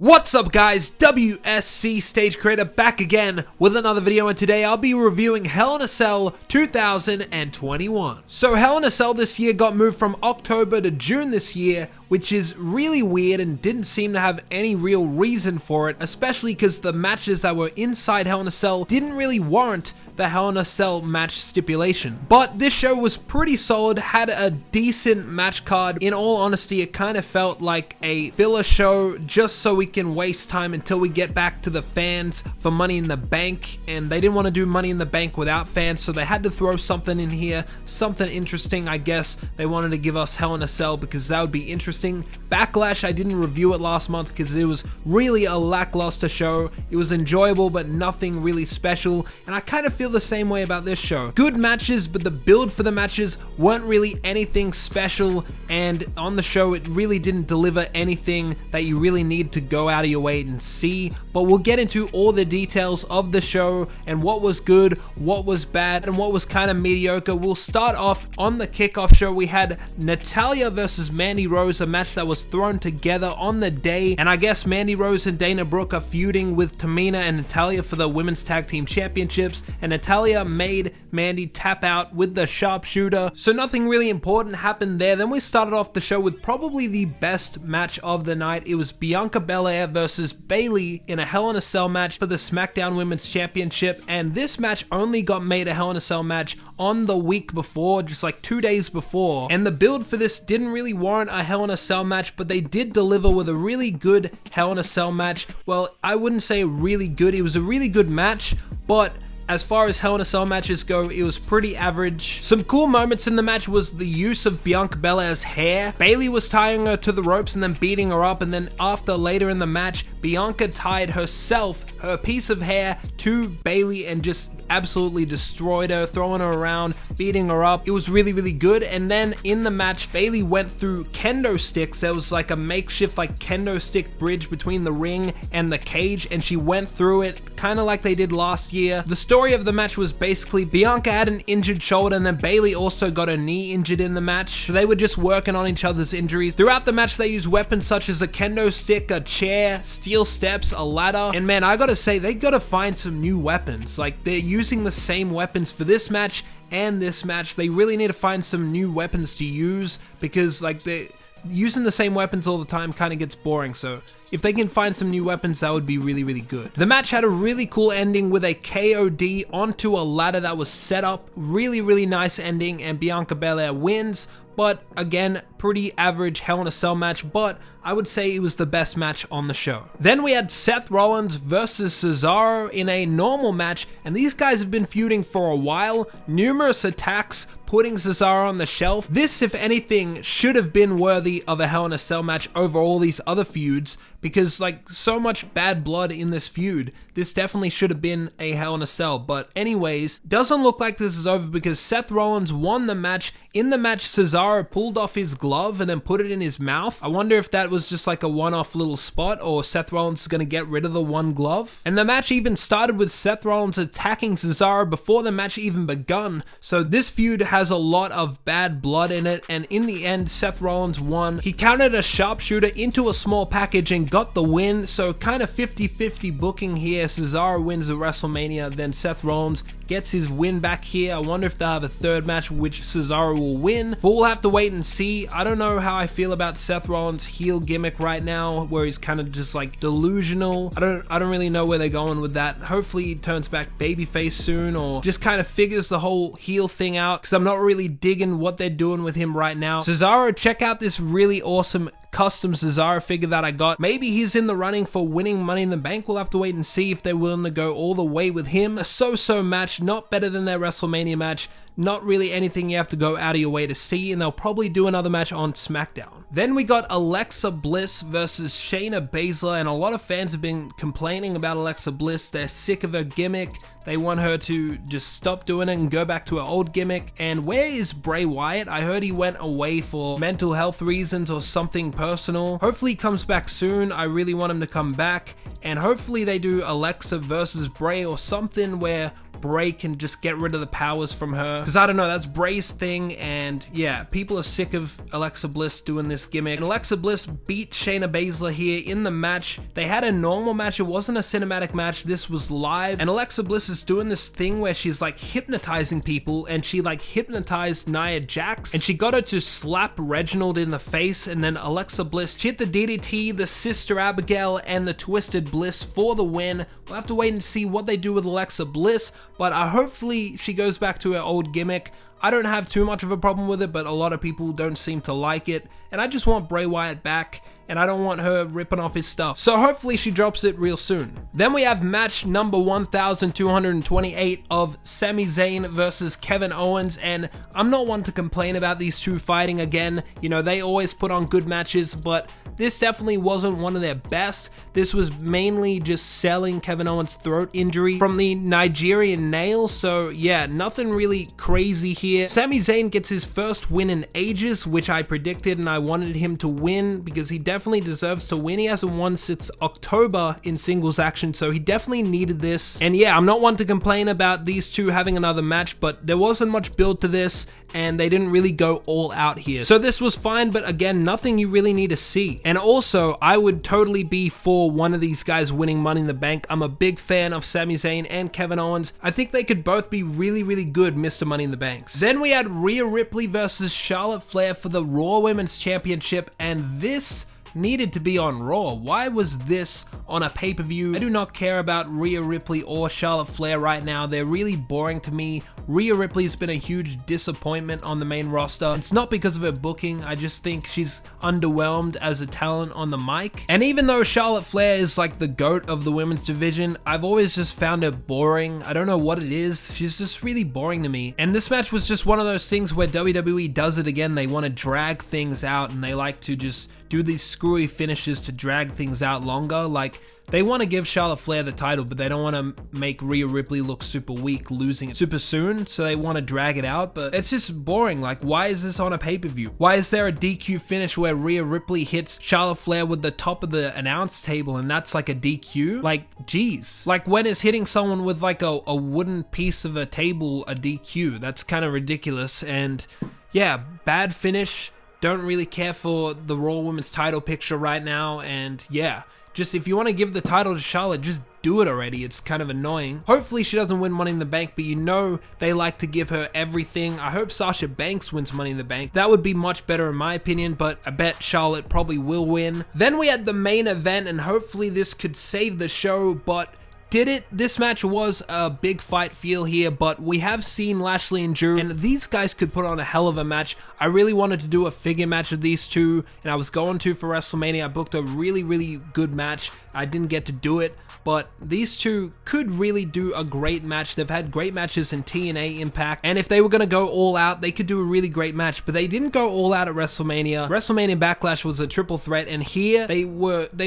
What's up guys, WSC Stage Creator back again with another video, and today I'll be reviewing Hell in a Cell 2021. So Hell in a Cell this year got moved from October to June this year, which is really weird and didn't seem to have any real reason for it, especially because the matches that were inside Hell in a Cell didn't really warrant the Hell in a Cell match stipulation. But this show was pretty solid, had a decent match card. In all honesty, it kind of felt like a filler show just so we can waste time until we get back to the fans for Money in the Bank, and they didn't want to do Money in the Bank without fans, so they had to throw something in here, something interesting. I guess they wanted to give us Hell in a Cell because that would be interesting. Backlash, I didn't review it last month because it was really a lackluster show. It was enjoyable but nothing really special, and I kind of feel the same way about this show. Good matches, but the build for the matches weren't really anything special, and on the show it really didn't deliver anything that you really need to go out of your way and see. But we'll get into all the details of the show and what was good, what was bad, and what was kind of mediocre. We'll start off on the kickoff show. We had Natalya versus Manny Rose, a match that was thrown together on the day, and I guess Manny Rose and Dana Brooke are feuding with Tamina and Natalya for the Women's Tag Team Championships, and Natalya made Mandy tap out with the sharpshooter, so nothing really important happened there. Then we started off the show with probably the best match of the night. It was Bianca Belair versus Bayley in a Hell in a Cell match for the Smackdown Women's Championship, and this match only got made a Hell in a Cell match on the week before, just like 2 days before, and the build for this didn't really warrant a Hell in a Cell match, but they did deliver with a really good Hell in a Cell match. Well, I wouldn't say really good, it was a really good match, but as far as Hell in a Cell matches go, it was pretty average. Some cool moments in the match was the use of Bianca Belair's hair. Bayley was tying her to the ropes and then beating her up, and then later in the match, Bianca tied herself, her piece of hair, to Bayley and just absolutely destroyed her, throwing her around, beating her up. It was really, really good. And then in the match, Bayley went through kendo sticks. There was like a makeshift kendo stick bridge between the ring and the cage, and she went through it, kind of like they did last year. The story of the match was basically Bianca had an injured shoulder, and then Bayley also got her knee injured in the match, so they were just working on each other's injuries. Throughout the match, they used weapons such as a kendo stick, a chair, steel steps, a ladder, and man, I gotta say, they gotta find some new weapons. Like, they're using the same weapons for this match and this match. They really need to find some new weapons to use, because like they're using the same weapons all the time kind of gets boring. So if they can find some new weapons, that would be really, really good. The match had a really cool ending with a KOD onto a ladder that was set up. Really, really nice ending, and Bianca Belair wins. But again, pretty average Hell in a Cell match, but I would say it was the best match on the show. Then we had Seth Rollins versus Cesaro in a normal match, and these guys have been feuding for a while. Numerous attacks putting Cesaro on the shelf. This, if anything, should have been worthy of a Hell in a Cell match over all these other feuds, because like so much bad blood in this feud. This definitely should have been a Hell in a Cell. But anyways, doesn't look like this is over because Seth Rollins won the match. In the match, Cesaro pulled off his glove and then put it in his mouth. I wonder if that was just like a one-off little spot, or Seth Rollins is going to get rid of the one glove. And the match even started with Seth Rollins attacking Cesaro before the match even begun. So this feud has a lot of bad blood in it, and in the end, Seth Rollins won. He countered a sharpshooter into a small package and got the win, so kind of 50-50 booking here. Cesaro wins the WrestleMania, then Seth Rollins gets his win back here. I wonder if they'll have a third match which Cesaro will win, but we'll have to wait and see. I don't know how I feel about Seth Rollins' heel gimmick right now, where he's kind of just like delusional. I don't really know where they're going with that. Hopefully he turns back babyface soon, or just kind of figures the whole heel thing out, because I'm not really digging what they're doing with him right now. Cesaro, check out this really awesome custom Cesaro figure that I got. Maybe he's in the running for winning Money in the Bank. We'll have to wait and see if they're willing to go all the way with him. A so-so match, not better than their WrestleMania match. Not really anything you have to go out of your way to see, and they'll probably do another match on Smackdown. Then we got Alexa Bliss versus Shayna Basler, and a lot of fans have been complaining about Alexa Bliss. They're sick of her gimmick. They want her to just stop doing it and go back to her old gimmick. And where is Bray Wyatt? I heard he went away for mental health reasons or something personal. Hopefully he comes back soon. I really want him to come back, and hopefully they do Alexa versus Bray or something where Bray can just get rid of the powers from her. Because I don't know, that's Bray's thing, and yeah, people are sick of Alexa Bliss doing this gimmick. And Alexa Bliss beat Shayna Basler here in the match. They had a normal match, it wasn't a cinematic match, this was live. And Alexa Bliss is doing this thing where she's like hypnotizing people, and she like hypnotized Nia Jax, and she got her to slap Reginald in the face, and then Alexa Bliss, she hit the DDT, the Sister Abigail, and the Twisted Bliss for the win. We'll have to wait and see what they do with Alexa Bliss, but hopefully she goes back to her old gimmick. I don't have too much of a problem with it, but a lot of people don't seem to like it, and I just want Bray Wyatt back, and I don't want her ripping off his stuff. So hopefully she drops it real soon. Then we have match number 1228 of Sami Zayn versus Kevin Owens, and I'm not one to complain about these two fighting again. You know, they always put on good matches, but this definitely wasn't one of their best. This was mainly just selling Kevin Owens' throat injury from the Nigerian nail, so yeah, nothing really crazy here. Sami Zayn gets his first win in ages, which I predicted, and I wanted him to win because he definitely deserves to win. He hasn't won since October in singles action, so he definitely needed this. And yeah, I'm not one to complain about these two having another match, but there wasn't much build to this, and they didn't really go all out here. So this was fine, but again, nothing you really need to see. And also, I would totally be for one of these guys winning Money in the Bank. I'm a big fan of Sami Zayn and Kevin Owens. I think they could both be really, really good Mr. Money in the Banks. Then we had Rhea Ripley versus Charlotte Flair for the Raw Women's Championship, and this needed to be on Raw. Why was this on a pay-per-view? I do not care about Rhea Ripley or Charlotte Flair right now. They're really boring to me. Rhea Ripley's been a huge disappointment on the main roster. It's not because of her booking, I just think she's underwhelmed as a talent on the mic. And even though Charlotte Flair is like the GOAT of the women's division, I've always just found her boring. I don't know what it is, she's just really boring to me. And this match was just one of those things where WWE does it again. They want to drag things out, and they like to just do these screwy finishes to drag things out longer. Like, they want to give Charlotte Flair the title, but they don't want to make Rhea Ripley look super weak losing it super soon, so they want to drag it out, but it's just boring. Like, why is this on a pay-per-view? Why is there a DQ finish where Rhea Ripley hits Charlotte Flair with the top of the announce table, and that's like a DQ? Like, geez. Like, when is hitting someone with like a wooden piece of a table a DQ? That's kind of ridiculous, and yeah, bad finish. Don't really care for the Raw Women's title picture right now, and yeah, just if you want to give the title to Charlotte, just do it already. It's kind of annoying. Hopefully she doesn't win Money in the Bank, but you know they like to give her everything. I hope Sasha Banks wins Money in the Bank. That would be much better in my opinion, but I bet Charlotte probably will win. Then we had the main event, and hopefully this could save the show, but did it? This match was a big fight feel here, but we have seen Lashley and Drew, and these guys could put on a hell of a match. I really wanted to do a figure match of these two, and I was going to for WrestleMania. I booked a really, really good match. I didn't get to do it, but these two could really do a great match. They've had great matches in TNA, Impact, and if they were going to go all out, they could do a really great match, but they didn't go all out at WrestleMania. WrestleMania Backlash was a triple threat, and here they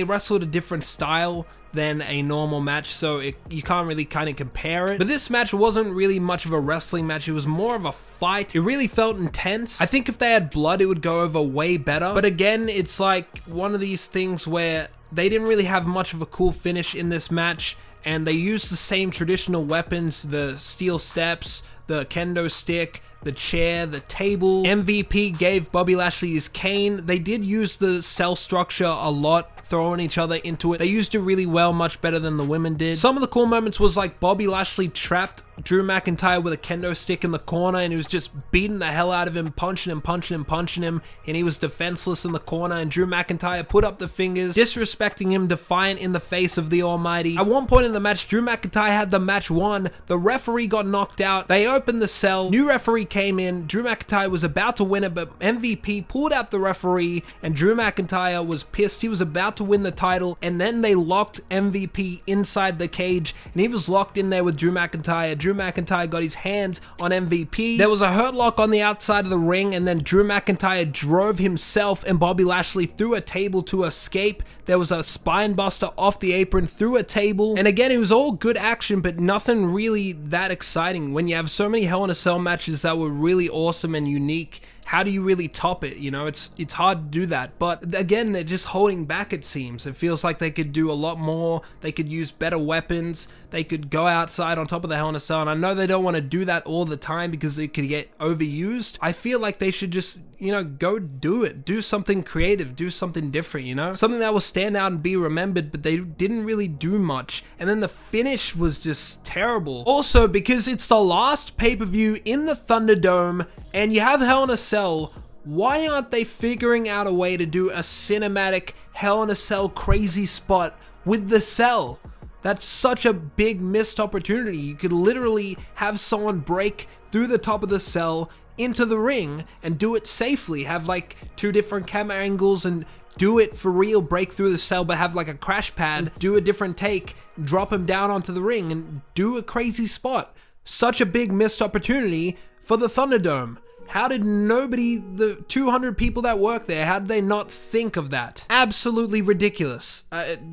wrestled a different style than a normal match, so you can't really kind of compare it. But this match wasn't really much of a wrestling match, it was more of a fight. It really felt intense. I think if they had blood, it would go over way better, but again, it's like one of these things where they didn't really have much of a cool finish in this match, and they used the same traditional weapons, the steel steps, the kendo stick, the chair, the table. MVP gave Bobby Lashley his cane. They did use the cell structure a lot, throwing each other into it. They used it really well, much better than the women did. Some of the cool moments was like Bobby Lashley trapped Drew McIntyre with a kendo stick in the corner, and he was just beating the hell out of him, punching him, and he was defenseless in the corner, and Drew McIntyre put up the fingers, disrespecting him, defiant in the face of the Almighty. At one point in the match, Drew McIntyre had the match won. The referee got knocked out. They opened the cell. New referee came in. Drew McIntyre was about to win it, but MVP pulled out the referee, and Drew McIntyre was pissed. He was about to win the title, and then they locked MVP inside the cage, and he was locked in there with Drew McIntyre. Drew McIntyre got his hands on MVP. There was a hurt lock on the outside of the ring, and then Drew McIntyre drove himself and Bobby Lashley through a table to escape. There was a spine buster off the apron through a table, and again, it was all good action, but nothing really that exciting when you have so many Hell in a Cell matches that were really awesome and unique how do you really top it? You know, it's hard to do that. But again, they're just holding back, it seems. It feels like they could do a lot more. They could use better weapons. They could go outside on top of the Hell in a Cell. And I know they don't want to do that all the time because it could get overused. I feel like they should just, you know, go do it. Do something creative. Do something different, you know? Something that will stand out and be remembered, but they didn't really do much. And then the finish was just terrible. Also, because it's the last pay-per-view in the Thunderdome, and you have Hell in a Cell, why aren't they figuring out a way to do a cinematic Hell in a Cell crazy spot with the cell? That's such a big missed opportunity. You could literally have someone break through the top of the cell into the ring and do it safely. Have like 2 different camera angles and do it for real, break through the cell, but have like a crash pad, do a different take, drop him down onto the ring and do a crazy spot. Such a big missed opportunity for the Thunderdome. How did nobody, the 200 people that work there, how did they not think of that? Absolutely ridiculous.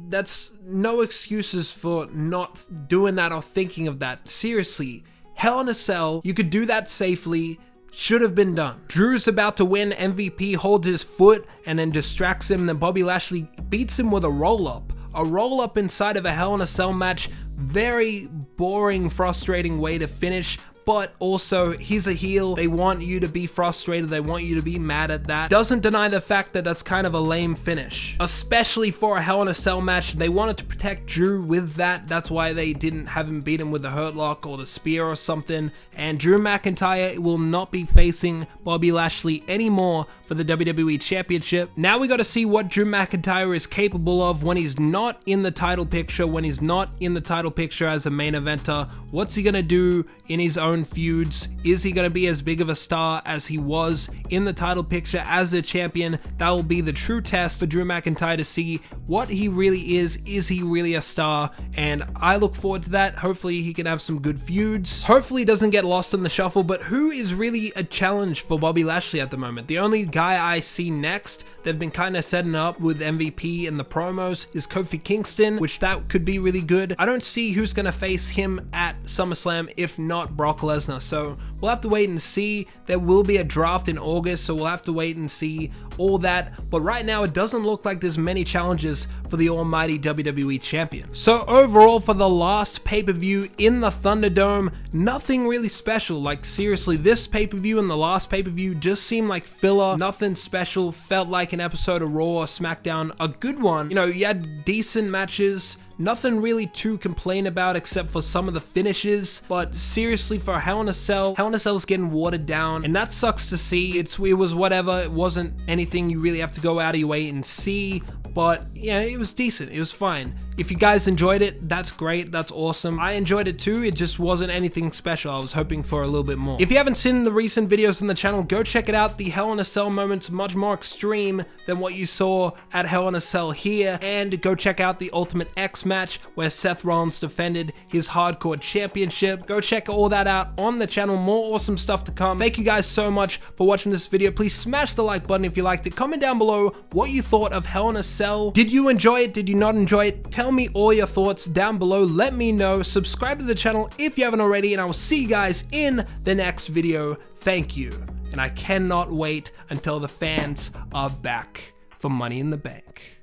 That's no excuses for not doing that or thinking of that. Seriously, Hell in a Cell, you could do that safely. Should have been done. Drew's about to win. MVP holds his foot and then distracts him. Then Bobby Lashley beats him with a roll-up. A roll-up inside of a Hell in a Cell match. Very boring, frustrating way to finish. But also, he's a heel. They want you to be frustrated. They want you to be mad at that. Doesn't deny the fact that that's kind of a lame finish. Especially for a Hell in a Cell match. They wanted to protect Drew with that. That's why they didn't have him beat him with the Hurt Lock or the Spear or something. And Drew McIntyre will not be facing Bobby Lashley anymore for the WWE Championship. Now we got to see what Drew McIntyre is capable of when he's not in the title picture, when he's not in the title picture as a main eventer. What's he going to do in his own feuds? Is he going to be as big of a star as he was in the title picture as the champion? That will be the true test for Drew McIntyre to see what he really is. Is he really a star? And I look forward to that. Hopefully he can have some good feuds. Hopefully he doesn't get lost in the shuffle. But who is really a challenge for Bobby Lashley at the moment? The only guy I see next, they've been kind of setting up with MVP in the promos, is Kofi Kingston, which that could be really good. I don't see who's going to face him at SummerSlam if not Brock Lesnar. So we'll have to wait and see. There will be a draft in August, so we'll have to wait and see all that. But right now, it doesn't look like there's many challenges for the almighty WWE Champion. So overall, for the last pay-per-view in the Thunderdome, nothing really special. Like seriously, this pay-per-view and the last pay-per-view just seemed like filler. Nothing special. Felt like an episode of Raw or Smackdown. A good one. You know, you had decent matches. Nothing really to complain about except for some of the finishes, but seriously, for Hell in a Cell's getting watered down, and that sucks to see. It was whatever. It wasn't anything you really have to go out of your way and see, but yeah, it was decent. It was fine. If you guys enjoyed it, that's great. That's awesome. I enjoyed it too. It just wasn't anything special. I was hoping for a little bit more. If you haven't seen the recent videos on the channel, go check it out. The Hell in a Cell moments much more extreme than what you saw at Hell in a Cell here. And go check out the Ultimate X match where Seth Rollins defended his Hardcore Championship. Go check all that out on the channel. More awesome stuff to come. Thank you guys so much for watching this video. Please smash the like button if you liked it. Comment down below what you thought of Hell in a Cell. Did you enjoy it? Did you not enjoy it? Tell me all your thoughts down below. Let me know. Subscribe to the channel if you haven't already, and I will see you guys in the next video. Thank you. And I cannot wait until the fans are back for Money in the Bank.